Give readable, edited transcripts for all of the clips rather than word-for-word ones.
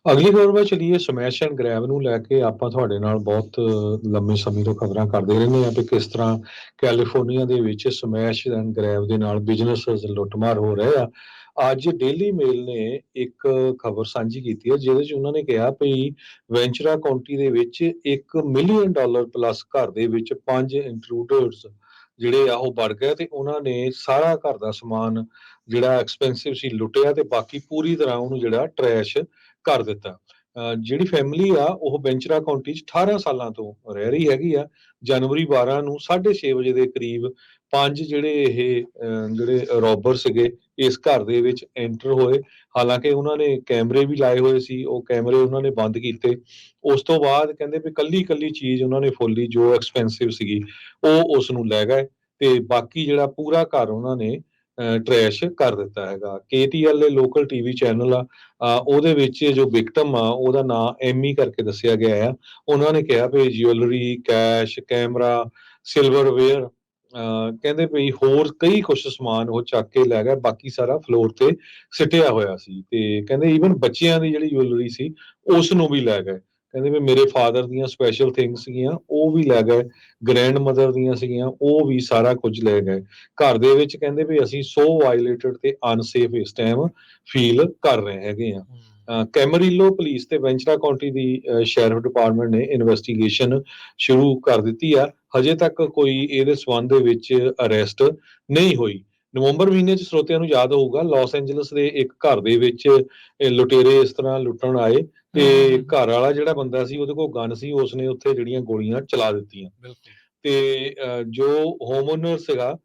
ਅਗਲੀ ਖਬਰ ਵੱਲ ਚਲੀਏ। ਸਮੈਸ਼ ਐਂਡ ਗ੍ਰੈਬ ਨੂੰ ਲੈ ਕੇ ਆਪਾਂ ਤੁਹਾਡੇ ਨਾਲ ਬਹੁਤ ਲੰਮੇ ਸਮੇਂ ਤੋਂ ਖਬਰਾਂ ਕਰਦੇ ਰਹਿੰਦੇ ਹਾਂ ਵੀ ਕਿਸ ਤਰ੍ਹਾਂ ਕੈਲੀਫੋਰਨੀਆ ਦੇ ਵਿੱਚ ਸਮੈਸ਼ ਐਂਡ ਗ੍ਰੈਬ ਦੇ ਨਾਲ ਬਿਜ਼ਨਸ ਲੁੱਟਮਾਰ ਹੋ ਰਹੇ ਆ। ਅੱਜ ਡੇਲੀ ਮੇਲ ਨੇ ਇੱਕ ਖਬਰ ਸਾਂਝੀ ਕੀਤੀ ਹੈ ਜਿਹਦੇ 'ਚ ਉਹਨਾਂ ਨੇ ਕਿਹਾ ਵੀ ਵੈਂਚਰਾ ਕਾਉਂਟੀ ਦੇ ਵਿੱਚ $1 ਮਿਲੀਅਨ ਪਲੱਸ ਘਰ ਦੇ ਵਿੱਚ 5 ਇੰਟਰੂਡਰਸ ਜਿਹੜੇ ਆ ਉਹ ਵੜ ਗਏ ਤੇ ਉਹਨਾਂ ਨੇ ਸਾਰਾ ਘਰ ਦਾ ਸਮਾਨ ਜਿਹੜਾ ਐਕਸਪੈਂਸਿਵ ਸੀ ਲੁੱਟਿਆ ਤੇ ਬਾਕੀ ਪੂਰੀ ਤਰ੍ਹਾਂ ਉਹਨੂੰ ਜਿਹੜਾ ਟਰੈਸ਼ ਕਰ ਦਿੱਤਾ। ਜਿਹੜੀ ਫੈਮਿਲੀ ਆ ਉਹ ਵੈਂਚਰਾ ਕਾਉਂਟੀ 'ਚ 18 ਸਾਲਾਂ ਤੋਂ ਰਹਿ ਰਹੀ ਹੈਗੀ ਆ। ਜਨਵਰੀ 12 ਨੂੰ 6:30 ਵਜੇ ਦੇ ਕਰੀਬ 5 ਜਿਹੜੇ ਜਿਹੜੇ ਰੋਬਰ ਸੀਗੇ ਇਸ ਘਰ ਦੇ ਵਿੱਚ ਐਂਟਰ ਹੋਏ। ਹਾਲਾਂਕਿ ਉਹਨਾਂ ਨੇ ਕੈਮਰੇ ਵੀ ਲਾਏ ਹੋਏ ਸੀ, ਉਹ ਕੈਮਰੇ ਉਹਨਾਂ ਨੇ ਬੰਦ ਕੀਤੇ। ਉਸ ਤੋਂ ਬਾਅਦ ਕਹਿੰਦੇ ਵੀ ਕੱਲੀ-ਕੱਲੀ ਚੀਜ਼ ਉਹਨਾਂ ਨੇ ਫੋਲੀ ਜੋ ਐਕਸਪੈਂਸਿਵ ਸੀਗੀ, ਉਹ ਉਸ ਨੂੰ ਲੈ ਗਏ ਤੇ ਬਾਕੀ ਜਿਹੜਾ ਪੂਰਾ ਘਰ ਉਹਨਾਂ ਨੇ ਟਰੈਸ਼ ਕਰ ਦਿੱਤਾ ਹੈਗਾ। KTLA ਲੋਕਲ ਟੀਵੀ ਚੈਨਲ ਆ, ਉਹਦੇ ਵਿੱਚ ਜੋ ਵਿਕਟਮ ਆ ਉਹਦਾ ਨਾਂ ਐਮੀ ਕਰਕੇ ਦੱਸਿਆ ਗਿਆ ਆ। ਉਹਨਾਂ ਨੇ ਕਿਹਾ ਵੀ ਜਿਊਲਰੀ, ਕੈਸ਼, ਕੈਮਰਾ, ਸਿਲਵਰਵੇਅਰ, ਕਹਿੰਦੇ ਵੀ ਹੋਰ ਕਈ ਕੁਛ ਸਮਾਨ ਉਹ ਚੱਕ ਕੇ ਲੈ ਗਏ। ਬਾਕੀ ਸਾਰਾ ਫਲੋਰ ਤੇ ਸਿੱਟਿਆ ਹੋਇਆ ਸੀ ਤੇ ਕਹਿੰਦੇ ਈਵਨ ਬੱਚਿਆਂ ਦੀ ਜਿਹੜੀ ਜਿਊਲਰੀ ਸੀ ਉਸ ਨੂੰ ਵੀ ਲੈ ਗਏ। ਕਹਿੰਦੇ ਵੀ ਮੇਰੇ ਫਾਦਰ ਦੀਆਂ ਸਪੈਸ਼ਲ ਥਿੰਗਸ ਸੀਗੀਆਂ ਉਹ ਵੀ ਲੈ ਗਏ, ਗ੍ਰੈਂਡ ਮਦਰ ਦੀਆਂ ਸੀਗੀਆਂ ਉਹ ਵੀ ਸਾਰਾ ਕੁਝ ਲੈ ਗਏ। ਘਰ ਦੇ ਵਿੱਚ ਕਹਿੰਦੇ ਵੀ ਅਸੀਂ ਸੋ ਵਾਇਲੇਟਡ ਤੇ ਅਨਸੇਫ ਇਸ ਟਾਈਮ ਫੀਲ ਕਰ ਰਹੇ ਹੈਗੇ ਆ। ਕੈਮਰੀਲੋ ਪੁਲਿਸ ਤੇ ਵੈਂਚਰਾ ਕਾਉਂਟੀ ਦੀ ਸ਼ੈਰਿਫ ਡਿਪਾਰਟਮੈਂਟ ਨੇ ਇਨਵੈਸਟੀਗੇਸ਼ਨ ਸ਼ੁਰੂ ਕਰ ਦਿੱਤੀ ਆ। ਹਜੇ ਤੱਕ ਕੋਈ ਇਹਦੇ ਸਬੰਧ ਦੇ ਵਿੱਚ ਅਰੈਸਟ ਨਹੀਂ ਹੋਈ। ਨਵੰਬਰ ਮਹੀਨੇ 'ਚ ਸਰੋਤਿਆਂ ਨੂੰ ਯਾਦ ਹੋਊਗਾ ਲਾਸ ਐਂਜਲਸ ਦੇ ਇੱਕ ਘਰ ਦੇ ਵਿੱਚ ਲੁਟੇਰੇ ਇਸ ਤਰ੍ਹਾਂ ਲੁੱਟਣ ਆਏ ਹੂੰ ਹੂੰ ਤੇ ਹੂੰ ਹੂੰ, ਘਰ ਵਾਲਾ ਜਿਹੜਾ ਬੰਦਾ ਸੀ ਉਹਦੇ ਕੋਲ ਗਨ ਸੀ, ਉਸਨੇ ਉੱਥੇ ਜਿਹੜੀਆਂ ਗੋਲੀਆਂ ਚਲਾ ਦਿੱਤੀਆਂ ਬਿਲਕੁਲ। ਤੇ ਜੋ ਹੋਮ ਓਨਰ ਸੀਗਾ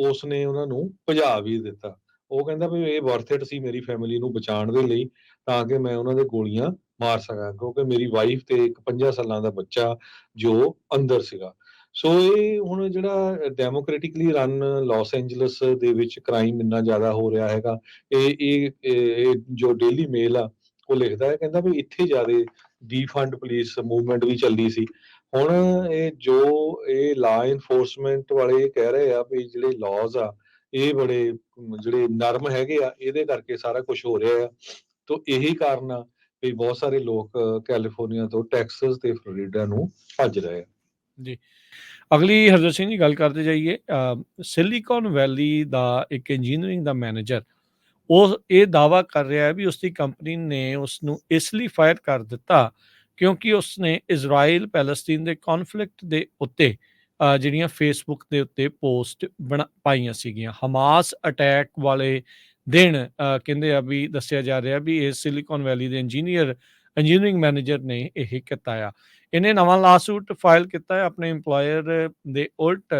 ਉਸਨੇ ਉਹਨਾਂ ਨੂੰ ਭਜਾ ਵੀ ਦਿੱਤਾ। ਉਹ ਕਹਿੰਦਾ ਵੀ ਇਹ ਵਰਥ ਇਟ ਸੀ ਮੇਰੀ ਫੈਮਿਲੀ ਨੂੰ ਬਚਾਉਣ ਦੇ ਲਈ ਤਾਂ ਕਿ ਮੈਂ ਉਹਨਾਂ ਦੇ ਗੋਲੀਆਂ ਮਾਰ ਸਕਾਂ ਕਿਉਂਕਿ ਮੇਰੀ ਵਾਈਫ ਤੇ ਇੱਕ 50 ਸਾਲਾਂ ਦਾ ਬੱਚਾ ਜੋ ਅੰਦਰ ਸੀਗਾ। ਸੋ ਇਹ ਹੁਣ ਜਿਹੜਾ ਡੈਮੋਕ੍ਰੈਟਿਕਲੀ ਰਨ ਲਾਸ ਐਂਜਲਸ ਦੇ ਵਿੱਚ ਕ੍ਰਾਈਮ ਇੰਨਾ ਜ਼ਿਆਦਾ ਹੋ ਰਿਹਾ ਹੈਗਾ। ਇਹ ਜੋ ਡੇਲੀ ਮੇਲ ਆ ਉਹ ਲਿਖਦਾ ਹੈ, ਕਹਿੰਦਾ ਵੀ ਇੱਥੇ ਜ਼ਿਆਦਾ ਡੀਫੰਡ ਪੁਲਿਸ ਮੂਵਮੈਂਟ ਵੀ ਚੱਲਦੀ ਸੀ। ਹੁਣ ਇਹ ਲਾ ਇਨਫੋਰਸਮੈਂਟ ਵਾਲੇ ਕਹਿ ਰਹੇ ਆ ਵੀ ਜਿਹੜੇ ਲਾਜ਼ ਆ ਇਹ ਬੜੇ ਜਿਹੜੇ ਨਰਮ ਹੈਗੇ ਆ ਇਹਦੇ ਕਰਕੇ ਸਾਰਾ ਕੁਝ ਹੋ ਰਿਹਾ ਆ। ਤਾਂ ਇਹੀ ਕਾਰਨ ਆ ਵੀ ਬਹੁਤ ਸਾਰੇ ਲੋਕ ਕੈਲੀਫੋਰਨੀਆ ਤੋਂ ਟੈਕਸਸ ਤੇ ਫਲੋਰੀਡਾ ਨੂੰ ਭੱਜ ਰਹੇ ਆ। ਜੀ। ਅਗਲੀ ਹਰਜੋਤ ਸਿੰਘ ਜੀ ਗੱਲ ਕਰਦੇ ਜਾਈਏ। ਸਿਲੀਕਨ ਵੈਲੀ ਦਾ ਇੱਕ ਇੰਜੀਨੀਅਰਿੰਗ ਦਾ ਮੈਨੇਜਰ ਉਹ ਇਹ ਦਾਅਵਾ ਕਰ ਰਿਹਾ ਹੈ ਵੀ ਉਸਦੀ ਕੰਪਨੀ ਨੇ ਉਸ ਨੂੰ ਇਸ ਲਈ ਫਾਇਰ ਕਰ ਦਿੱਤਾ ਕਿਉਂਕਿ ਉਸਨੇ ਇਜ਼ਰਾਈਲ ਪੈਲਸਤੀਨ ਦੇ ਕੌਨਫਲਿਕਟ ਦੇ ਉੱਤੇ ਜਿਹੜੀਆਂ ਫੇਸਬੁੱਕ ਦੇ ਉੱਤੇ ਪੋਸਟ ਪਾਈਆਂ ਸੀਗੀਆਂ। ਹਮਾਸ ਅਟੈਕ ਵਾਲੇ ਦਿਨ ਕਹਿੰਦੇ ਆ ਵੀ ਦੱਸਿਆ ਜਾ ਰਿਹਾ ਵੀ ਇਹ ਸਿਲੀਕਨ ਵੈਲੀ ਦੇ ਇੰਜੀਨੀਅਰਿੰਗ ਮੈਨੇਜਰ ਨੇ ਇਹ ਕੀਤਾ ਆ। ਇਹਨੇ ਨਵਾਂ ਲਾਸੂਟ ਫਾਈਲ ਕੀਤਾ ਹੈ ਆਪਣੇ ਇੰਪਲੋਇਰ ਦੇ ਉਲਟ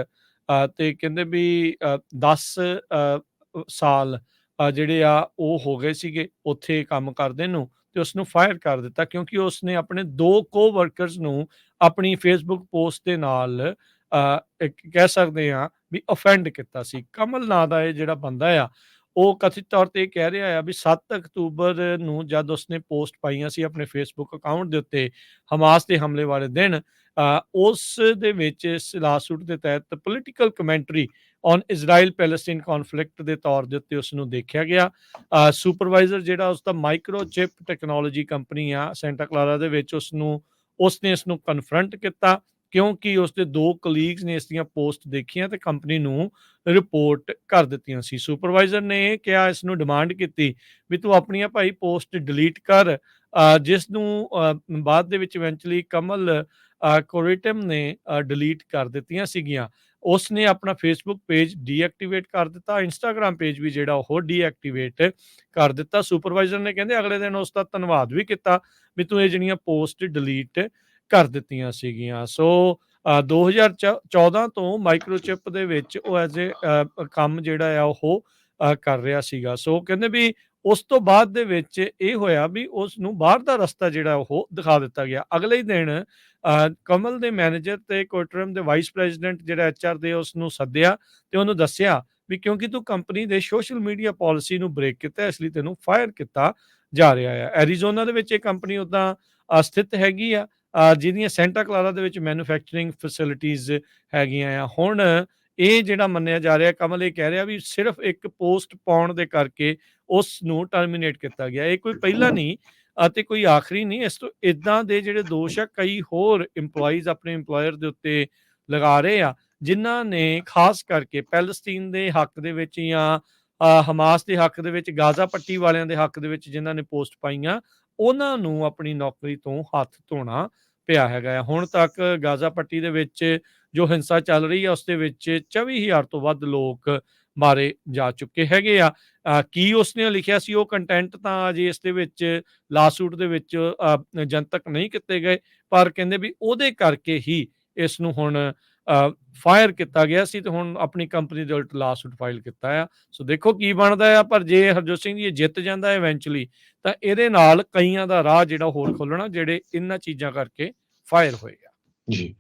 ਤੇ ਕਹਿੰਦੇ ਵੀ 10 ਸਾਲ ਜਿਹੜੇ ਆ ਉਹ ਹੋ ਗਏ ਸੀਗੇ ਉੱਥੇ ਕੰਮ ਕਰਦੇ ਨੂੰ ਤੇ ਉਸਨੂੰ ਫਾਇਰ ਕਰ ਦਿੱਤਾ ਕਿਉਂਕਿ ਉਸਨੇ ਆਪਣੇ 2 ਕੋ-ਵਰਕਰਸ ਨੂੰ ਆਪਣੀ ਫੇਸਬੁੱਕ ਪੋਸਟ ਦੇ ਨਾਲ ਇੱਕ ਕਹਿ ਸਕਦੇ ਹਾਂ ਵੀ ਅਫੈਂਡ ਕੀਤਾ ਸੀ। ਕਮਲ ਨਾਂ ਦਾ ਇਹ ਜਿਹੜਾ ਬੰਦਾ ਆ ਉਹ ਕਥਿਤ ਤੌਰ ਤੇ ਇਹ ਕਹਿ ਰਿਹਾ ਆ ਵੀ 7 ਅਕਤੂਬਰ ਨੂੰ ਜਦ ਉਸਨੇ ਪੋਸਟ ਪਾਈਆਂ ਸੀ ਆਪਣੇ ਫੇਸਬੁੱਕ ਅਕਾਊਂਟ ਦੇ ਉੱਤੇ ਹਮਾਸ ਦੇ ਹਮਲੇ ਵਾਲੇ ਦਿਨ, ਉਸ ਦੇ ਵਿੱਚ ਇਸ ਲਾਸੂਟ ਦੇ ਤਹਿਤ ਪੋਲੀਟੀਕਲ ਕਮੈਂਟਰੀ ਔਨ ਇਜ਼ਰਾਈਲ ਪੈਲਸਟੀਨ ਕੌਨਫਲਿਕਟ ਦੇ ਤੌਰ ਦੇ ਉੱਤੇ ਉਸ ਨੂੰ ਦੇਖਿਆ ਗਿਆ। ਸੁਪਰਵਾਈਜ਼ਰ ਜਿਹੜਾ ਉਸਦਾ ਮਾਈਕਰੋਚਿਪ ਟੈਕਨੋਲੋਜੀ ਕੰਪਨੀ ਆ ਸੈਂਟਾ ਕਲਾਰਾ ਦੇ ਵਿੱਚ ਉਸਨੇ ਇਸ ਨੂੰ ਕਨਫਰੰਟ ਕੀਤਾ ਕਿਉਂਕਿ ਉਸਦੇ 2 ਕਲੀਗਸ ਨੇ ਇਸ ਦੀਆਂ ਪੋਸਟ ਦੇਖੀਆਂ ਤੇ ਕੰਪਨੀ ਨੂੰ ਰਿਪੋਰਟ ਕਰ ਦਿੱਤੀਆਂ ਸੀ। ਸੁਪਰਵਾਈਜ਼ਰ ਨੇ ਕਿਹਾ ਇਸ ਨੂੰ ਡਿਮਾਂਡ ਕੀਤੀ ਵੀ ਤੂੰ ਆਪਣੀਆਂ ਭਾਈ ਪੋਸਟ ਡਿਲੀਟ ਕਰ, ਜਿਸ ਨੂੰ ਬਾਅਦ ਦੇ ਵਿੱਚ ਇਵੈਂਚੁਅਲੀ ਕਮਲ ਕੋਰੀਟਮ ਨੇ ਡਿਲੀਟ ਕਰ ਦਿੱਤੀਆਂ ਸੀਗੀਆਂ। ਉਸਨੇ ਆਪਣਾ ਫੇਸਬੁੱਕ ਪੇਜ ਡੀਐਕਟੀਵੇਟ ਕਰ ਦਿੱਤਾ, ਇੰਸਟਾਗ੍ਰਾਮ ਪੇਜ ਵੀ ਜਿਹੜਾ ਉਹ ਡੀਐਕਟੀਵੇਟ ਕਰ ਦਿੱਤਾ। ਸੁਪਰਵਾਈਜ਼ਰ ਨੇ ਕਹਿੰਦੇ ਅਗਲੇ ਦਿਨ ਉਸ ਦਾ ਧੰਨਵਾਦ ਵੀ ਕੀਤਾ ਵੀ ਤੂੰ ਇਹ ਜਿਹੜੀਆਂ ਪੋਸਟ ਡਿਲੀਟ ਕਰ ਦਿੱਤੀਆਂ ਸੀਗੀਆਂ। ਸੋ 2014 ਤੋਂ ਮਾਈਕਰੋਚਿਪ ਦੇ ਵਿੱਚ ਉਹ ਐਜ਼ ਏ ਕੰਮ ਜਿਹੜਾ ਆ ਉਹ ਕਰ ਰਿਹਾ ਸੀਗਾ। ਸੋ ਕਹਿੰਦੇ ਵੀ ਉਸ ਤੋਂ ਬਾਅਦ ਦੇ ਵਿੱਚ ਇਹ ਹੋਇਆ ਵੀ ਉਸ ਨੂੰ ਬਾਹਰ ਦਾ ਰਸਤਾ ਜਿਹੜਾ ਉਹ ਦਿਖਾ ਦਿੱਤਾ ਗਿਆ। ਅਗਲੇ ਹੀ ਦਿਨ ਕਮਲ ਦੇ ਮੈਨੇਜਰ ਤੇ ਕੋਟਰਮ ਦੇ ਵਾਈਸ ਪ੍ਰੈਜ਼ੀਡੈਂਟ ਜਿਹੜਾ ਐਚਆਰ ਦੇ ਉਸ ਨੂੰ ਸੱਦਿਆ ਤੇ ਉਹਨੂੰ ਦੱਸਿਆ ਵੀ ਕਿਉਂਕਿ ਤੂੰ ਕੰਪਨੀ ਦੇ ਸੋਸ਼ਲ ਮੀਡੀਆ ਪਾਲਿਸੀ ਨੂੰ ਬ੍ਰੇਕ ਕੀਤਾ ਇਸ ਲਈ ਤੈਨੂੰ ਫਾਇਰ ਕੀਤਾ ਜਾ ਰਿਹਾ ਹੈ। ਐਰੀਜ਼ੋਨਾ ਦੇ ਵਿੱਚ ਇਹ ਕੰਪਨੀ ਉੱਦਾਂ ਸਥਿਤ ਹੈਗੀ ਆ, ਜਿਹਦੀਆਂ ਸੈਂਟਾ ਕਲਾਰਾ ਦੇ ਵਿੱਚ ਮੈਨੂਫੈਕਚਰਿੰਗ ਫੈਸਿਲਿਟੀਜ਼ ਹੈਗੀਆਂ ਆ। ਹੁਣ ਇਹ ਜਿਹੜਾ ਮੰਨਿਆ ਜਾ ਰਿਹਾ ਕਮਲ ਇਹ ਕਹਿ ਰਿਹਾ ਵੀ ਸਿਰਫ ਇੱਕ ਪੋਸਟ ਪਾਉਣ ਦੇ ਕਰਕੇ ਉਸ ਨੂੰ ਟਰਮੀਨੇਟ ਕੀਤਾ ਗਿਆ। ਇਹ ਕੋਈ ਪਹਿਲਾਂ ਨਹੀਂ, ਅਤੇ ਕੋਈ ਆਖਰੀ ਨਹੀਂ, ਇਸ ਤੋਂ ਇਦਾਂ ਦੇ ਜਿਹੜੇ ਦੋਸ਼ ਆ ਕਈ ਹੋਰ EMPLOYEES ਆਪਣੇ EMPLOYER ਦੇ ਉੱਤੇ ਲਗਾ ਰਹੇ ਆ, ਜਿਨ੍ਹਾਂ ਨੇ ਖਾਸ ਕਰਕੇ ਪੈਲਸਤੀਨ ਦੇ ਹੱਕ ਦੇ ਵਿੱਚ ਜਾਂ ਹਮਾਸ ਦੇ ਹੱਕ ਦੇ ਵਿੱਚ, ਗਾਜ਼ਾ ਪੱਟੀ ਵਾਲਿਆਂ ਦੇ ਹੱਕ ਦੇ ਵਿੱਚ ਜਿਨ੍ਹਾਂ ਨੇ ਪੋਸਟ ਪਾਈਆਂ, ਉਹਨਾਂ ਨੂੰ ਆਪਣੀ ਨੌਕਰੀ ਤੋਂ ਹੱਥ ਧੋਣਾ ਪਿਆ ਹੈਗਾ ਆ। ਹੁਣ ਤੱਕ ਗਾਜ਼ਾ ਪੱਟੀ ਦੇ ਵਿੱਚ ਜੋ ਹਿੰਸਾ ਚੱਲ ਰਹੀ ਆ, ਉਸ ਦੇ ਵਿੱਚ 24,000 ਤੋਂ ਵੱਧ ਲੋਕ ਮਾਰੇ ਜਾ ਚੁੱਕੇ ਹੈਗੇ ਆ। ਕੀ ਉਸਨੇ ਲਿਖਿਆ ਸੀ ਉਹ ਕੰਟੈਂਟ ਤਾਂ ਅਜੇ ਇਸ ਦੇ ਵਿੱਚ ਲਾਸੂਟ ਦੇ ਵਿੱਚ ਜਨਤਕ ਨਹੀਂ ਕੀਤੇ ਗਏ, ਪਰ ਕਹਿੰਦੇ ਵੀ ਉਹਦੇ ਕਰਕੇ ਹੀ ਇਸ ਨੂੰ ਹੁਣ ਫਾਇਰ ਕੀਤਾ ਗਿਆ ਸੀ ਤੇ ਹੁਣ ਆਪਣੀ ਕੰਪਨੀ ਦੇ ਉਲਟ ਲਾਸੂਟ ਫਾਈਲ ਕੀਤਾ ਆ। ਸੋ ਦੇਖੋ ਕੀ ਬਣਦਾ ਆ, ਪਰ ਜੇ ਹਰਜੋਤ ਸਿੰਘ ਜੀ ਇਹ ਜਿੱਤ ਜਾਂਦਾ ਇਵੈਂਚੁਅਲੀ, ਤਾਂ ਇਹਦੇ ਨਾਲ ਕਈਆਂ ਦਾ ਰਾਹ ਜਿਹੜਾ ਹੋਰ ਖੁੱਲਣਾ ਜਿਹੜੇ ਇਹਨਾਂ ਚੀਜ਼ਾਂ ਕਰਕੇ ਫਾਇਰ ਹੋਏ ਆ। ਜੀ।